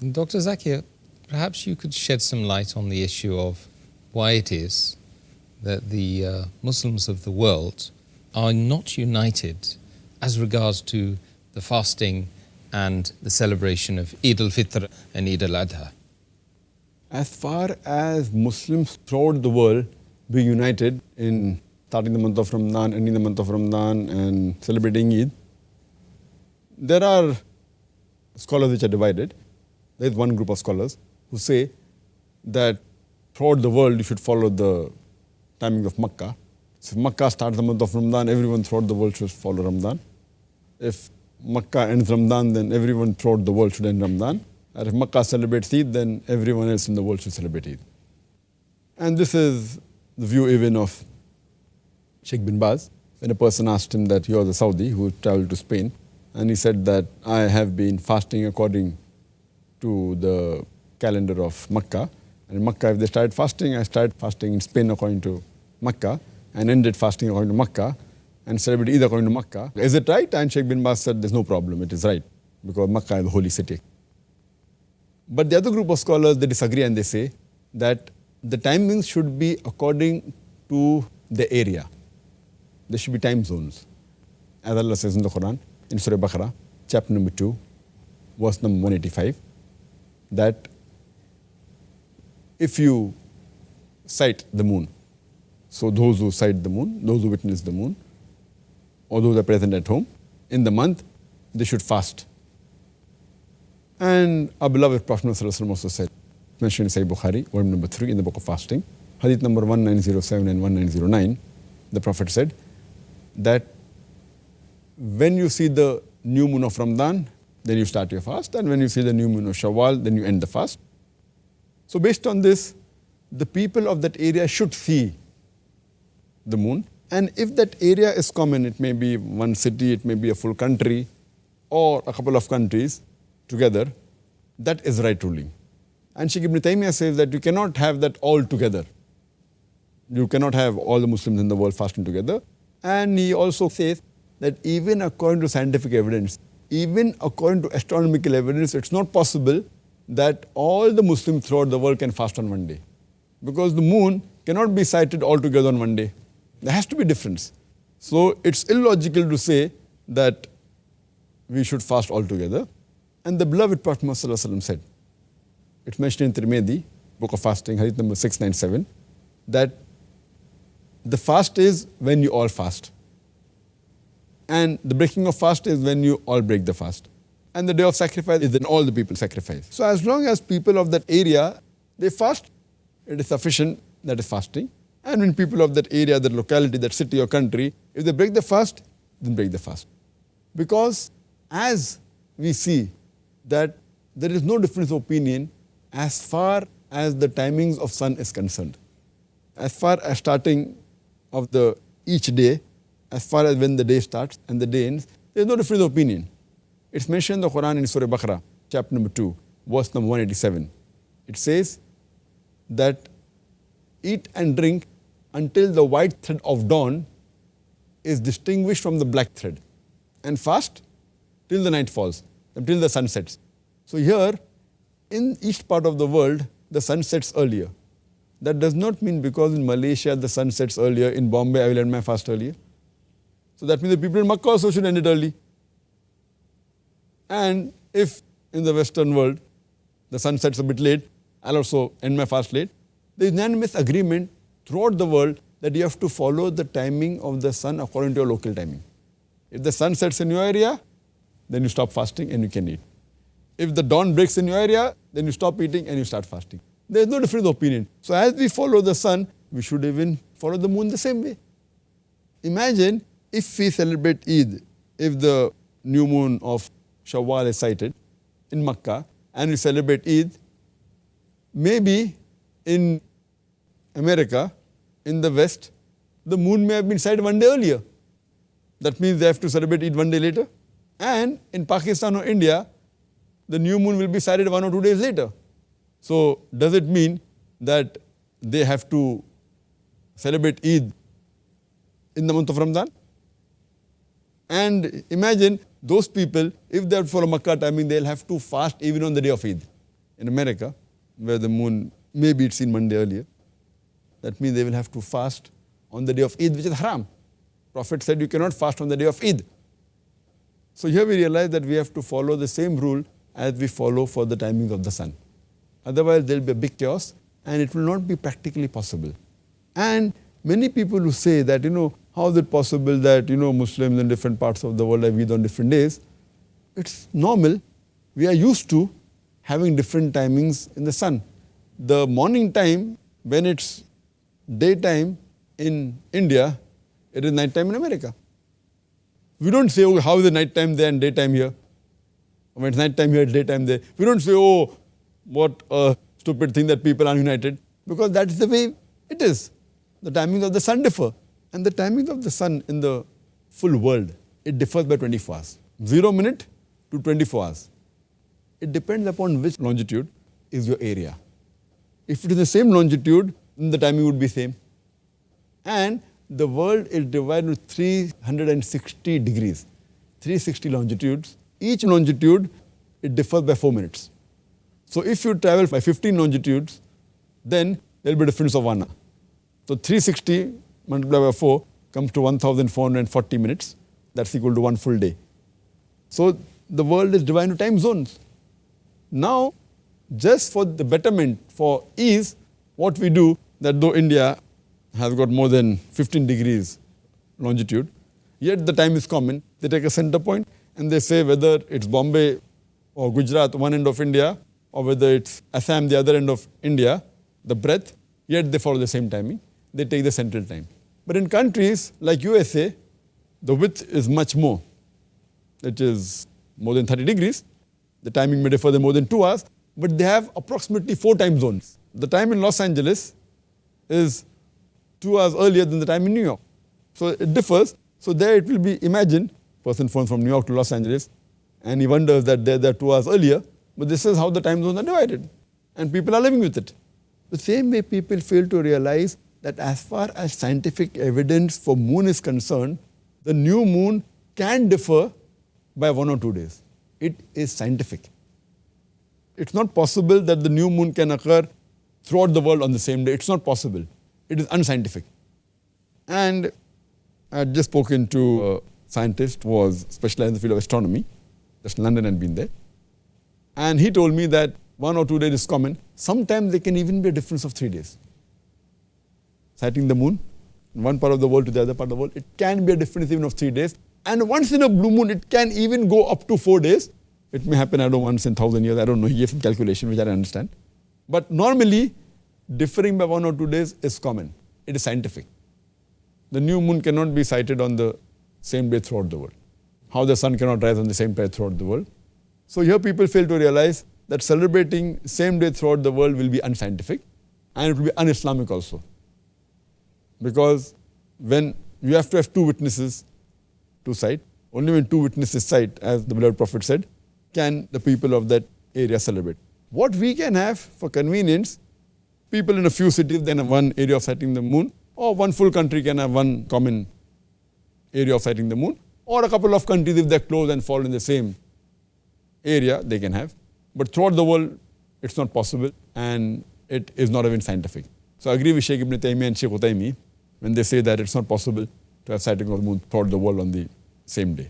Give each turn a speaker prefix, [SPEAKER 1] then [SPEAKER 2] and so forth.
[SPEAKER 1] Dr. Zakir, perhaps you could shed some light on the issue of why it is that the Muslims of the world are not united as regards to the fasting and the celebration of Eid al-Fitr and Eid al-Adha.
[SPEAKER 2] As far as Muslims throughout the world be united in starting the month of Ramadan, ending the month of Ramadan and celebrating Eid, there are scholars which are divided. There is one group of scholars who say that throughout the world you should follow the timing of Makkah. So if Makkah starts the month of Ramadan, everyone throughout the world should follow Ramadan. If Makkah ends Ramadan, then everyone throughout the world should end Ramadan. And if Makkah celebrates Eid, then everyone else in the world should celebrate Eid. And this is the view even of Sheikh bin Baz. When a person asked him that he was a Saudi who traveled to Spain, and he said that I have been fasting according to the calendar of Makkah. And in Makkah, if they started fasting, I started fasting in Spain according to Makkah and ended fasting according to Makkah and celebrated Eid according to Makkah. Is it right? And Sheikh bin Baz said there's no problem, it is right because Makkah is the holy city. But the other group of scholars, they disagree and they say that the timings should be according to the area. There should be time zones. As Allah says in the Quran, in Surah Baqarah, chapter number 2, verse number 185, that if you sight the moon, so those who sight the moon, those who witness the moon, or those who are present at home, in the month, they should fast. And our beloved Prophet also said, mentioned in Sahih Bukhari, volume number 3 in the book of fasting, hadith number 1907 and 1909, the Prophet said that when you see the new moon of Ramadan, then you start your fast, and when you see the new moon of Shawwal, then you end the fast. So based on this, the people of that area should see the moon, and if that area is common, it may be one city, it may be a full country, or a couple of countries together, that is right ruling. And Sheikh Ibn Taymiyyah says that you cannot have that all together. You cannot have all the Muslims in the world fasting together. And he also says that even according to scientific evidence, even according to astronomical evidence, it's not possible that all the Muslims throughout the world can fast on one day. Because the moon cannot be sighted all together on one day. There has to be difference. So it's illogical to say that we should fast all together. And the beloved Prophet ﷺ said, it's mentioned in Tirmidhi, book of fasting, hadith number 697, that the fast is when you all fast. And the breaking of fast is when you all break the fast. And the day of sacrifice is when all the people sacrifice. So as long as people of that area, they fast, it is sufficient, that is fasting. And when people of that area, that locality, that city or country, if they break the fast, then break the fast. Because as we see that there is no difference of opinion as far as the timings of sun is concerned. As far as starting of the each day, as far as when the day starts and the day ends, there is no difference of opinion. It's mentioned in the Quran in Surah Baqarah, chapter number 2, verse number 187. It says that eat and drink until the white thread of dawn is distinguished from the black thread, and fast till the night falls, till the sun sets. So here, in each part of the world, the sun sets earlier. That does not mean because in Malaysia the sun sets earlier, in Bombay I will end my fast earlier. So that means the people in Makkah also should end it early. And if in the Western world the sun sets a bit late, I'll also end my fast late. There is unanimous agreement throughout the world that you have to follow the timing of the sun according to your local timing. If the sun sets in your area, then you stop fasting and you can eat. If the dawn breaks in your area, then you stop eating and you start fasting. There is no difference of opinion. So as we follow the sun, we should even follow the moon the same way. Imagine if we celebrate Eid, if the new moon of Shawwal is sighted in Makkah and we celebrate Eid, maybe in America, in the West, the moon may have been sighted one day earlier. That means they have to celebrate Eid one day later. And in Pakistan or India, the new moon will be sighted 1 or 2 days later. So does it mean that they have to celebrate Eid in the month of Ramadan? And imagine those people, if they are for a Makkah timing, they'll have to fast even on the day of Eid. in America, where the moon maybe it's seen Monday earlier. That means they will have to fast on the day of Eid, which is haram. Prophet said you cannot fast on the day of Eid. So here we realize that we have to follow the same rule as we follow for the timings of the sun. Otherwise there will be a big chaos and it will not be practically possible. And many people who say that, how is it possible that, Muslims in different parts of the world have Eid on different days? It's normal. We are used to having different timings in the sun. The morning time, when it's daytime in India, it is night time in America. We don't say, oh, how is it night time there and daytime here? When it's night time here, it's daytime there. We don't say, oh, what a stupid thing that people are united. Because that's the way it is. The timings of the sun differ. And the timings of the sun in the full world, it differs by 24 hours. 0 minute to 24 hours. It depends upon which longitude is your area. If it is the same longitude, then the timing would be same. And the world is divided into 360 degrees, 360 longitudes. Each longitude, it differs by 4 minutes. So if you travel by 15 longitudes, then there will be a difference of 1 hour. So 360 multiplied by 4 comes to 1,440 minutes. That's equal to 1 full day. So the world is divided into time zones. Now, just for the betterment, for ease, what we do, that though India has got more than 15 degrees longitude, yet the time is common. They take a center point and they say whether it's Bombay or Gujarat, one end of India, or whether it's Assam, the other end of India, the breadth, yet they follow the same timing. They take the central time. But in countries like USA, the width is much more. It is more than 30 degrees. The timing may differ more than 2 hours, but they have approximately 4 time zones. The time in Los Angeles is 2 hours earlier than the time in New York. So it differs. So there it will be, imagine, person phones from New York to Los Angeles, and he wonders that they're 2 hours earlier, but this is how the time zones are divided. And people are living with it. The same way people fail to realize that as far as scientific evidence for moon is concerned, the new moon can differ by 1 or 2 days. It is scientific. It's not possible that the new moon can occur throughout the world on the same day. It's not possible. It is unscientific. And I had just spoken to a scientist who was specialized in the field of astronomy, just in London and been there. And he told me that 1 or 2 days is common. Sometimes there can even be a difference of 3 days. Sighting the moon, in one part of the world to the other part of the world, it can be a difference even of 3 days. And once in a blue moon, it can even go up to 4 days. It may happen, once in 1,000 years. I don't know. He gave some calculation, which I don't understand. But normally, differing by 1 or 2 days is common. It is scientific. The new moon cannot be sighted on the same day throughout the world. How the sun cannot rise on the same day throughout the world. So here people fail to realize that celebrating same day throughout the world will be unscientific and it will be un-Islamic also. Because when you have to have 2 witnesses to sight, only when 2 witnesses sight, as the beloved Prophet said, can the people of that area celebrate. What we can have for convenience, people in a few cities then have one area of sighting the moon, or one full country can have one common area of sighting the moon, or a couple of countries, if they're close and fall in the same area, they can have. But throughout the world, it's not possible and it is not even scientific. So I agree with Sheikh Ibn Taymiyyah and Sheikh Utaymi when they say that it's not possible to have sighting of the moon throughout the world on the same day.